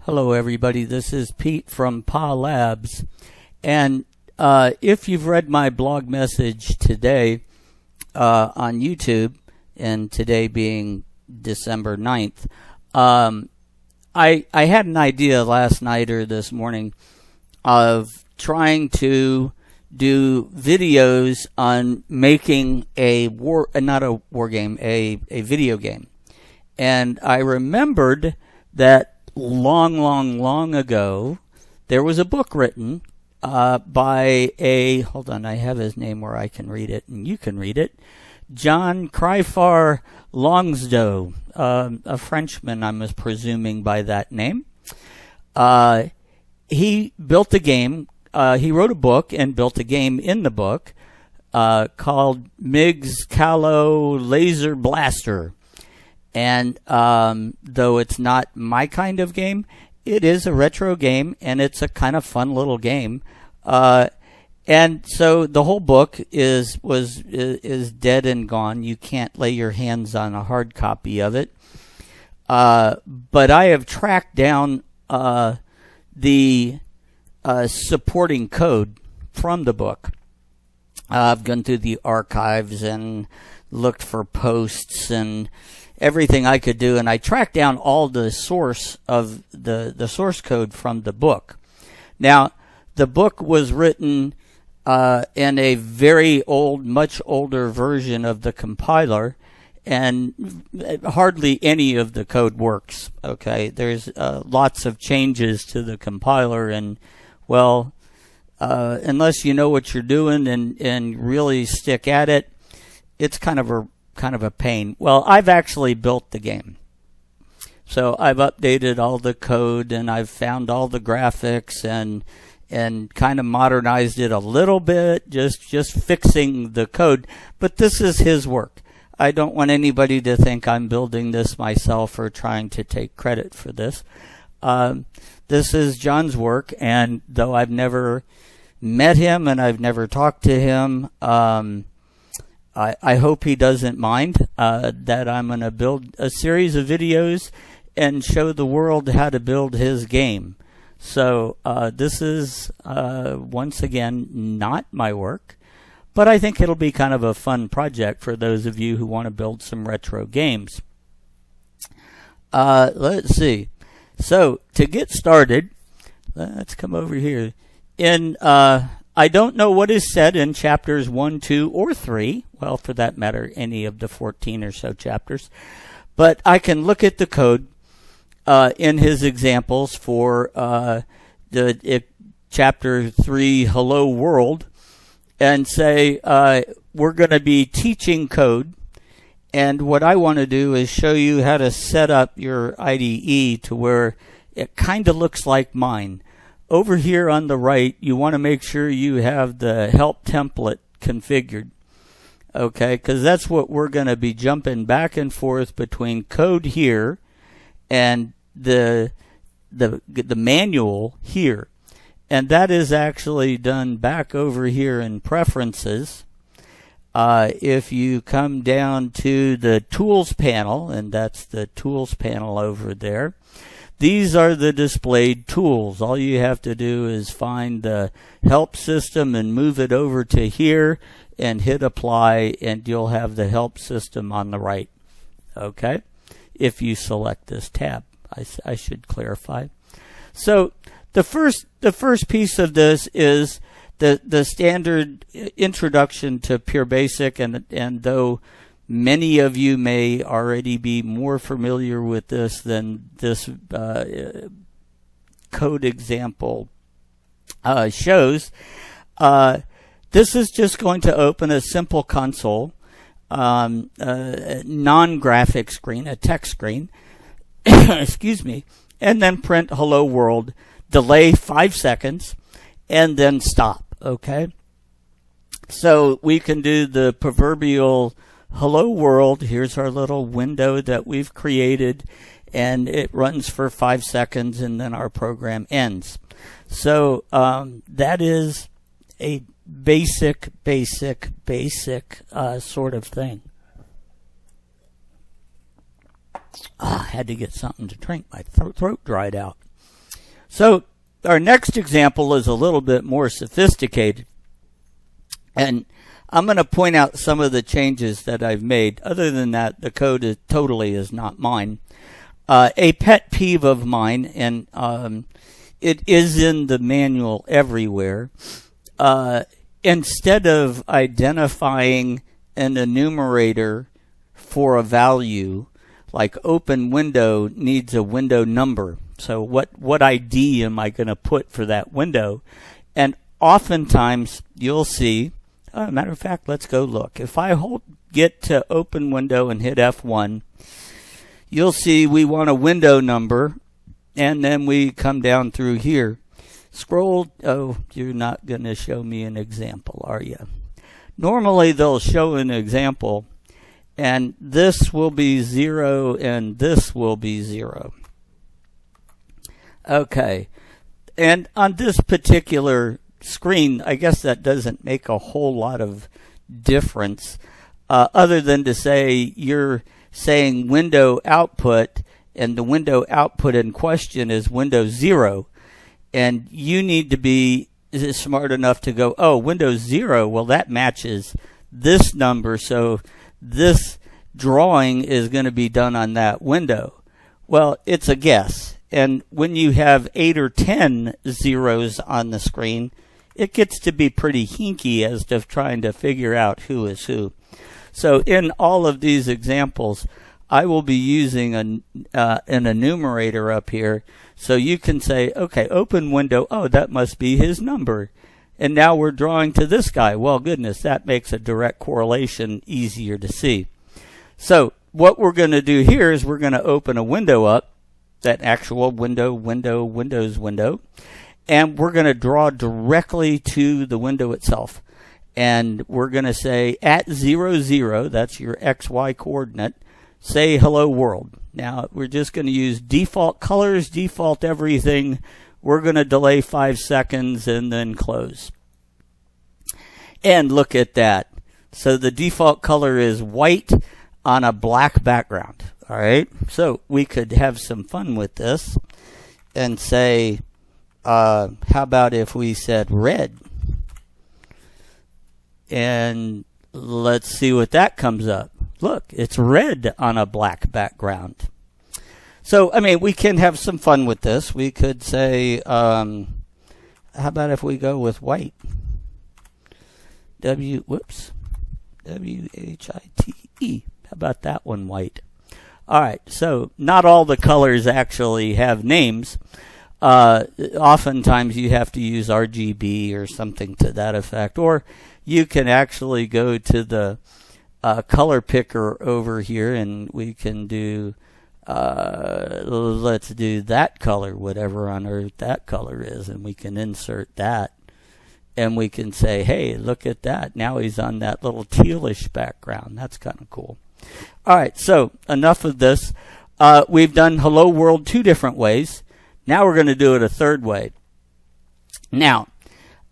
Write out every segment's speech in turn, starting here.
Hello, everybody. This is Pete from PA Labs. And if you've read my blog message today on YouTube, and today being December 9th, I had an idea last night or this morning of trying to do videos on making a video game. And I remembered that long ago, there was a book written by hold on, I have his name where I can read it, and you can read it, John Cryphar Longsdoe, a Frenchman, I'm presuming by that name. He built a game. He wrote a book and built a game in the book called Mig's Callow Laser Blaster. And though it's not my kind of game, it is a retro game, and it's a kind of fun little game. And so the whole book is dead and gone. You can't lay your hands on a hard copy of it. But I have tracked down the supporting code from the book. I've gone through the archives and looked for posts and everything I could do, and I tracked down all the source of the source code from the book. Now, the book was written in a very old, much older version of the compiler, and hardly any of the code works. Okay, there's lots of changes to the compiler, and well, unless you know what you're doing and really stick at it, it's kind of a pain. Well, I've actually built the game. So I've updated all the code, and I've found all the graphics and kind of modernized it a little bit, just fixing the code. But this is his work. I don't want anybody to think I'm building this myself or trying to take credit for this. This is John's work, and though I've never met him and I've never talked to him, I hope he doesn't mind that I'm going to build a series of videos and show the world how to build his game. So this is, once again, not my work, but I think it'll be kind of a fun project for those of you who want to build some retro games. Let's see. So to get started, let's come over here. I don't know what is said in chapters 1, 2, or 3. Well, for that matter, any of the 14 or so chapters. But I can look at the code in his examples for chapter 3, Hello World, and say we're going to be teaching code. And what I want to do is show you how to set up your IDE to where it kind of looks like mine. Over here on the right, you want to make sure you have the help template configured. Okay, because that's what we're going to be jumping back and forth between code here and the manual here. And that is actually done back over here in preferences. If you come down to the tools panel, and that's the tools panel over there, these are the displayed tools. All you have to do is find the help system and move it over to here and hit apply, and you'll have the help system on the right. Okay? If you select this tab, I should clarify. So the first piece of this is the standard introduction to Pure Basic, and though many of you may already be more familiar with this than this code example shows, this is just going to open a simple console, non-graphic screen, a text screen, excuse me, and then print Hello World, delay 5 seconds, and then stop, okay? So we can do the proverbial Hello World. Here's our little window that we've created, and it runs for 5 seconds, and then our program ends. So that is a basic sort of thing. I had to get something to drink. My throat dried out. So our next example is a little bit more sophisticated. And I'm going to point out some of the changes that I've made. Other than that, the code is not mine. A pet peeve of mine, and it is in the manual everywhere. Instead of identifying an enumerator for a value, like open window needs a window number. So what ID am I going to put for that window? And oftentimes you'll see, matter of fact, let's go look. If I get to open window and hit F1, you'll see we want a window number, and then we come down through here. Scroll. Oh, you're not going to show me an example, are you? Normally they'll show an example, and this will be 0 and this will be 0. Okay. And on this particular screen, I guess that doesn't make a whole lot of difference, other than to say you're saying window output, and the window output in question is Windows 0. And you need to be smart enough to go, oh, Windows 0, well, that matches this number, so this drawing is going to be done on that window. Well, it's a guess. And when you have 8 or 10 zeros on the screen, it gets to be pretty hinky as to trying to figure out who is who. So in all of these examples, I will be using an enumerator up here. So you can say, okay, open window, oh, that must be his number. And now we're drawing to this guy. Well, goodness, that makes a direct correlation easier to see. So what we're going to do here is we're going to open a window up, that actual Windows window, and we're going to draw directly to the window itself. And we're going to say at 0, 0, that's your XY coordinate, say hello world. Now we're just going to use default colors, default everything. We're going to delay 5 seconds and then close. And look at that. So the default color is white on a black background. All right. So we could have some fun with this and say, how about if we said red? And let's see what that comes up. Look, it's red on a black background. So, I mean, we can have some fun with this. We could say, how about if we go with white? W-H-I-T-E. How about that one, white? All right, so not all the colors actually have names. Oftentimes you have to use RGB or something to that effect. Or you can actually go to the color picker over here, and we can do, let's do that color, whatever on earth that color is, and we can insert that. And we can say, hey, look at that. Now he's on that little tealish background. That's kind of cool. All right, so enough of this. We've done Hello World 2 different ways. Now we're going to do it a third way. Now,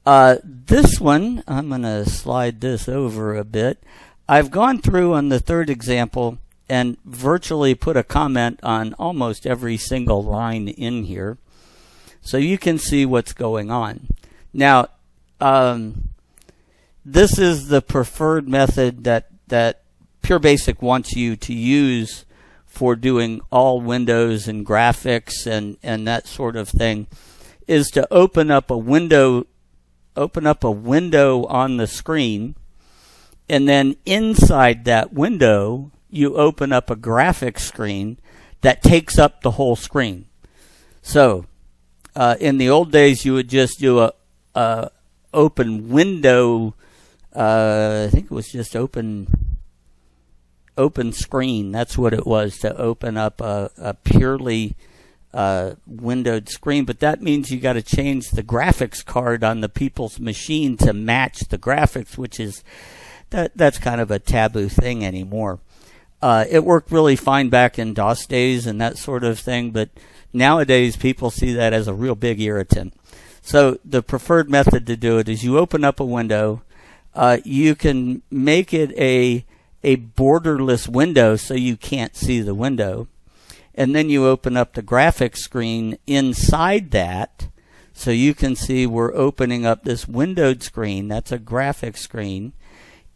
this one, I'm going to slide this over a bit. I've gone through on the third example and virtually put a comment on almost every single line in here, so you can see what's going on. Now, this is the preferred method that Pure Basic wants you to use for doing all windows and graphics and that sort of thing, is to open up a window on the screen, and then inside that window you open up a graphics screen that takes up the whole screen. So in the old days you would just do a open window, I think it was just open screen. That's what it was, to open up a purely windowed screen. But that means you got to change the graphics card on the people's machine to match the graphics, which is that's kind of a taboo thing anymore. It worked really fine back in DOS days and that sort of thing, but nowadays people see that as a real big irritant. So the preferred method to do it is you open up a window. You can make it a borderless window so you can't see the window. and then you open up the graphics screen inside that. So you can see we're opening up this windowed screen. That's a graphics screen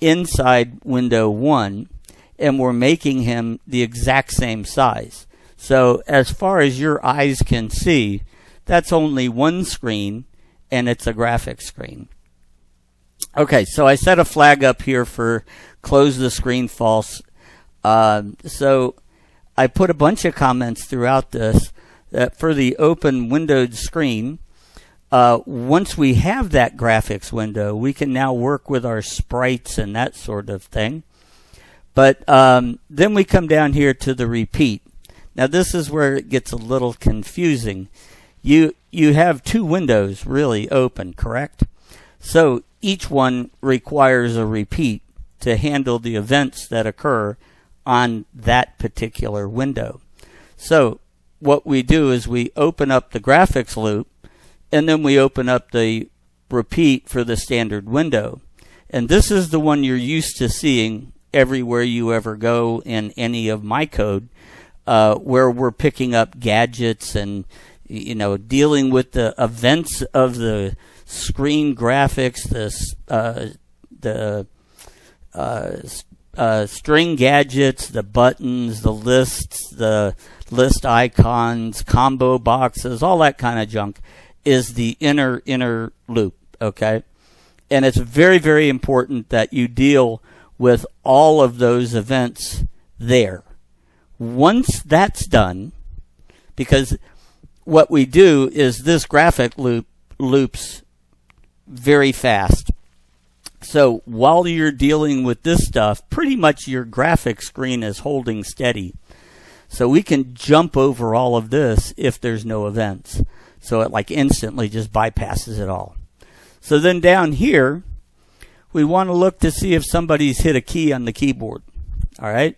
inside window 1, and we're making him the exact same size. So as far as your eyes can see, that's only one screen, and it's a graphics screen. Okay, so I set a flag up here for close the screen false. So I put a bunch of comments throughout this that for the open windowed screen, once we have that graphics window, we can now work with our sprites and that sort of thing. But then we come down here to the repeat. Now this is where it gets a little confusing. You have two windows really open, correct? So each one requires a repeat to handle the events that occur on that particular window. So what we do is we open up the graphics loop, and then we open up the repeat for the standard window. And this is the one you're used to seeing everywhere you ever go in any of my code, where we're picking up gadgets and dealing with the events of the screen graphics, the string gadgets, the buttons, the lists, the list icons, combo boxes, all that kind of junk is the inner loop, okay? And it's very, very important that you deal with all of those events there. Once that's done, because what we do is this graphic loop loops very fast. So while you're dealing with this stuff, pretty much your graphic screen is holding steady. So we can jump over all of this if there's no events. So it like instantly just bypasses it all. So then down here, we want to look to see if somebody's hit a key on the keyboard. All right.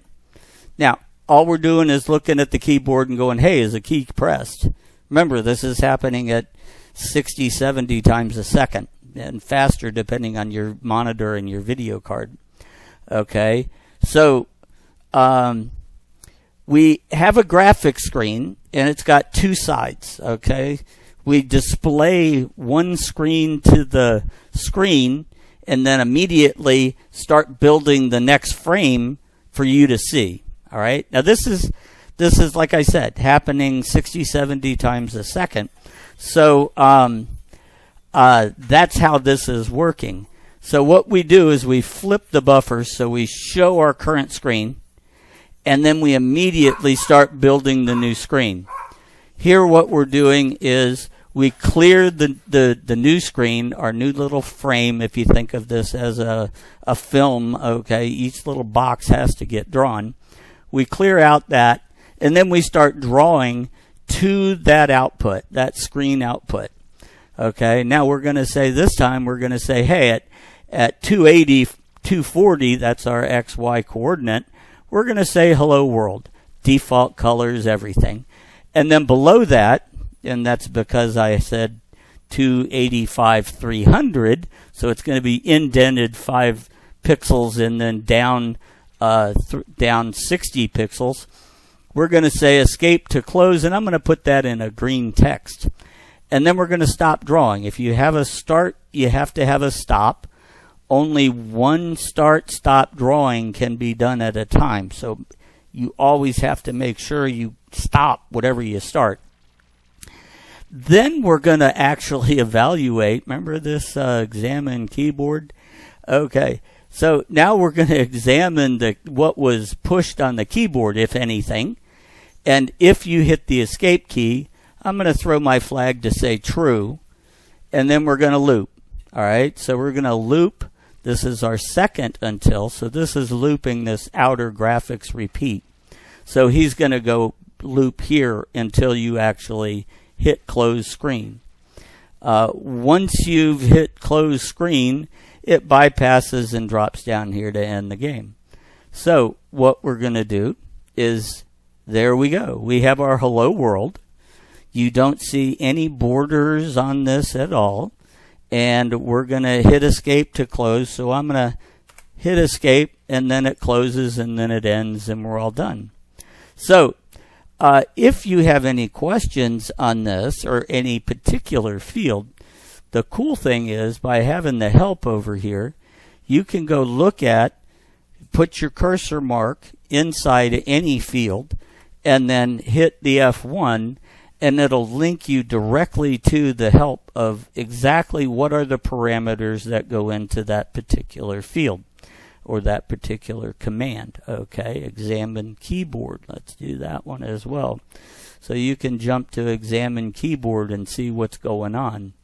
Now, all we're doing is looking at the keyboard and going, hey, is a key pressed? Remember, this is happening at 60, 70 times a second and faster depending on your monitor and your video card. Okay. So, we have a graphics screen, and it's got two sides, okay? We display one screen to the screen, and then immediately start building the next frame for you to see, all right? Now, this is like I said, happening 60, 70 times a second. So that's how this is working. So what we do is we flip the buffers so we show our current screen, and then we immediately start building the new screen. Here what we're doing is we clear the new screen, our new little frame, if you think of this as a film, okay, each little box has to get drawn. We clear out that, and then we start drawing to that output, that screen output. Okay, now we're going to say this time, we're going to say, hey, at 280, 240, that's our XY coordinate, we're going to say hello world, default colors, everything. And then below that, and that's because I said 285, 300, so it's going to be indented 5 pixels and then down 60 pixels. We're going to say escape to close, and I'm going to put that in a green text. And then we're going to stop drawing. If you have a start, you have to have a stop. Only one start-stop drawing can be done at a time. So you always have to make sure you stop whatever you start. Then we're going to actually evaluate. Remember this examine keyboard? Okay. So now we're going to examine what was pushed on the keyboard, if anything. And if you hit the escape key, I'm going to throw my flag to say true. And then we're going to loop. All right. So we're going to loop. This is our second until, so this is looping this outer graphics repeat. So he's going to go loop here until you actually hit close screen. Once you've hit close screen, it bypasses and drops down here to end the game. So what we're going to do is, there we go. We have our hello world. You don't see any borders on this at all. And we're going to hit escape to close. So I'm going to hit escape, and then it closes, and then it ends, and we're all done. So if you have any questions on this or any particular field, the cool thing is by having the help over here, you can go look at, put your cursor mark inside any field, and then hit the F1, and it'll link you directly to the help of exactly what are the parameters that go into that particular field or that particular command. Okay, examine keyboard. Let's do that one as well. So you can jump to examine keyboard and see what's going on.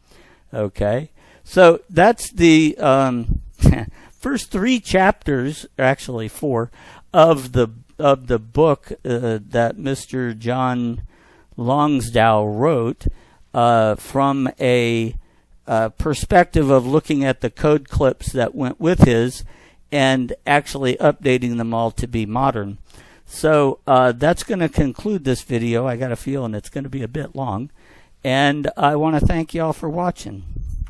Okay, so that's the first 3 chapters, actually 4, of the book that Mr. John Lonsdale wrote from a perspective of looking at the code clips that went with his and actually updating them all to be modern. So that's going to conclude this video. I got a feeling it's going to be a bit long. And I want to thank you all for watching.